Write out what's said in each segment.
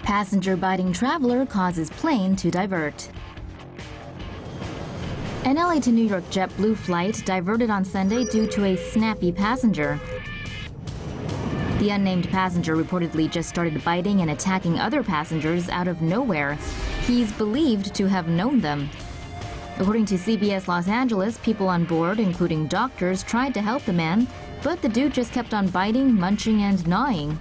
Passenger biting traveler causes plane to divert. An LA to New York JetBlue flight diverted on Sunday due to a snappy passenger. The unnamed passenger reportedly just started biting and attacking other passengers out of nowhere. He's believed to have known them. According to CBS Los Angeles, people on board, including doctors, tried to help the man, but the dude just kept on biting, munching, and gnawing.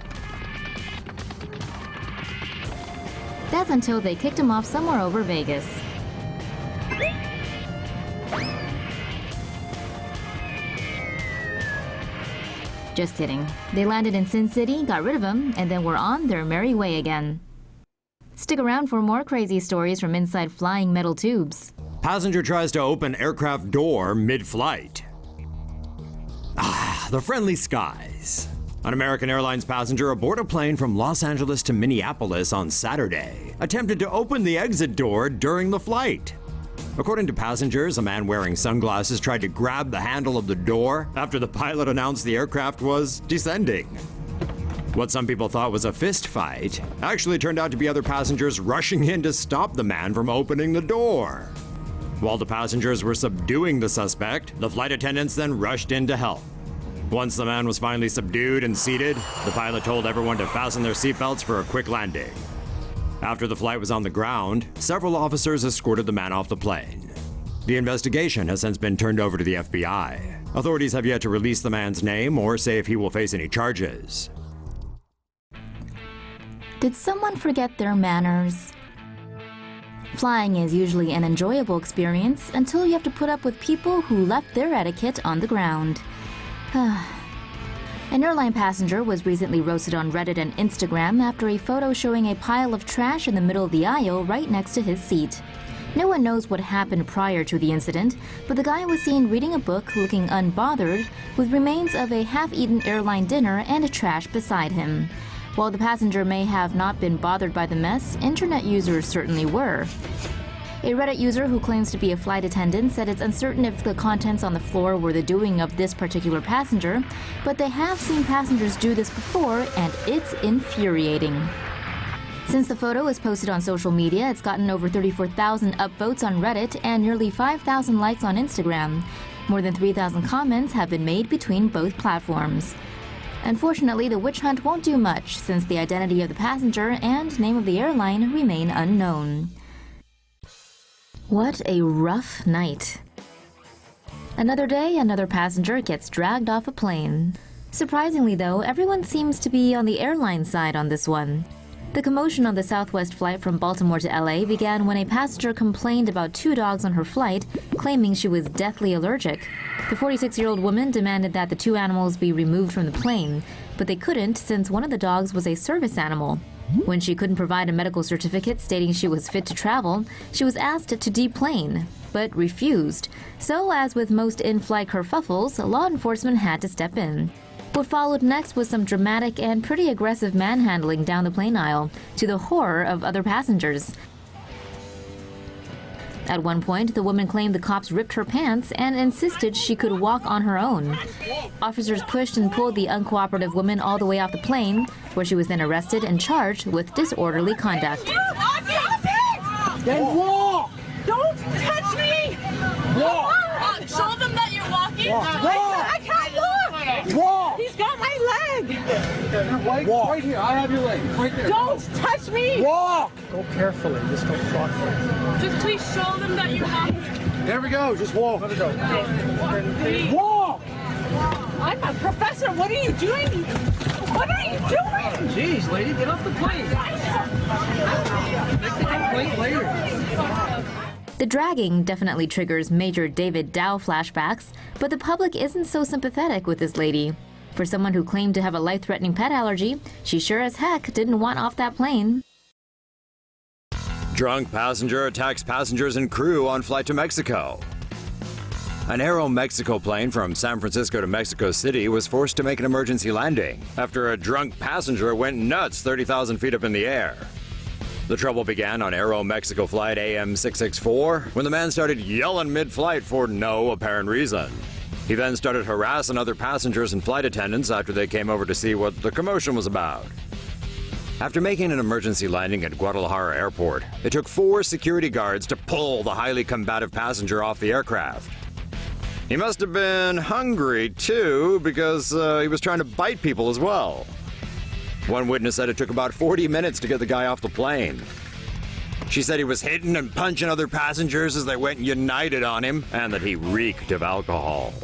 That's until they kicked him off somewhere over Vegas. Just kidding. They landed in Sin City, got rid of him, and then were on their merry way again. Stick around for more crazy stories from inside flying metal tubes. Passenger tries to open aircraft door mid-flight. The friendly skies. An American Airlines passenger aboard a plane from Los Angeles to Minneapolis on Saturday attempted to open the exit door during the flight. According to passengers, a man wearing sunglasses tried to grab the handle of the door after the pilot announced the aircraft was descending. What some people thought was a fist fight actually turned out to be other passengers rushing in to stop the man from opening the door. While the passengers were subduing the suspect, the flight attendants then rushed in to help. Once the man was finally subdued and seated, the pilot told everyone to fasten their seatbelts for a quick landing. After the flight was on the ground, several officers escorted the man off the plane. The investigation has since been turned over to the FBI. Authorities have yet to release the man's name or say if he will face any charges. Did someone forget their manners? Flying is usually an enjoyable experience until you have to put up with people who left their etiquette on the ground. An airline passenger was recently roasted on Reddit and Instagram after a photo showing a pile of trash in the middle of the aisle right next to his seat. No one knows what happened prior to the incident, but the guy was seen reading a book looking unbothered with remains of a half-eaten airline dinner and trash beside him. While the passenger may have not been bothered by the mess, internet users certainly were. A Reddit user who claims to be a flight attendant said it's uncertain if the contents on the floor were the doing of this particular passenger, but they have seen passengers do this before, and it's infuriating. Since the photo is posted on social media, it's gotten over 34,000 upvotes on Reddit and nearly 5,000 likes on Instagram. More than 3,000 comments have been made between both platforms. Unfortunately, the witch hunt won't do much, since the identity of the passenger and name of the airline remain unknown. What a rough night. Another day, another passenger gets dragged off a plane. Surprisingly though, everyone seems to be on the airline side on this one. The commotion on the Southwest flight from Baltimore to LA began when a passenger complained about 2 dogs on her flight, claiming she was deathly allergic. The 46-year-old woman demanded that the 2 animals be removed from the plane, but they couldn't since one of the dogs was a service animal. When she couldn't provide a medical certificate stating she was fit to travel, she was asked to deplane, but refused. So, as with most in-flight kerfuffles, law enforcement had to step in. What followed next was some dramatic and pretty aggressive manhandling down the plane aisle, to the horror of other passengers. At one point, the woman claimed the cops ripped her pants and insisted she could walk on her own. Officers pushed and pulled the uncooperative woman all the way off the plane, where she was then arrested and charged with disorderly conduct. Then walk! Don't touch me! Walk! Show them that you're walking. Walk! I can't walk! Walk! He's got my leg! Walk! Right here, I have your leg. Right there. Don't touch me! Walk! Go carefully, just go thoughtfully. Just please show them that you're walking. There we go, just walk. Let it go. Please. Walk! I'm a professor. What are you doing? What are you doing? Jeez, lady, get off the plane. Make the complaint later. The dragging definitely triggers Major David Dow flashbacks, but the public isn't so sympathetic with this lady. For someone who claimed to have a life-threatening pet allergy, she sure as heck didn't want off that plane. Drunk passenger attacks passengers and crew on flight to Mexico. An Aeromexico plane from San Francisco to Mexico City was forced to make an emergency landing after a drunk passenger went nuts 30,000 feet up in the air. The trouble began on Aeromexico flight AM 664 when the man started yelling mid-flight for no apparent reason. He then started harassing other passengers and flight attendants after they came over to see what the commotion was about. After making an emergency landing at Guadalajara Airport, it took 4 security guards to pull the highly combative passenger off the aircraft. He must have been hungry, too, because he was trying to bite people as well. One witness said it took about 40 minutes to get the guy off the plane. She said he was hitting and punching other passengers as they went united on him, and that he reeked of alcohol.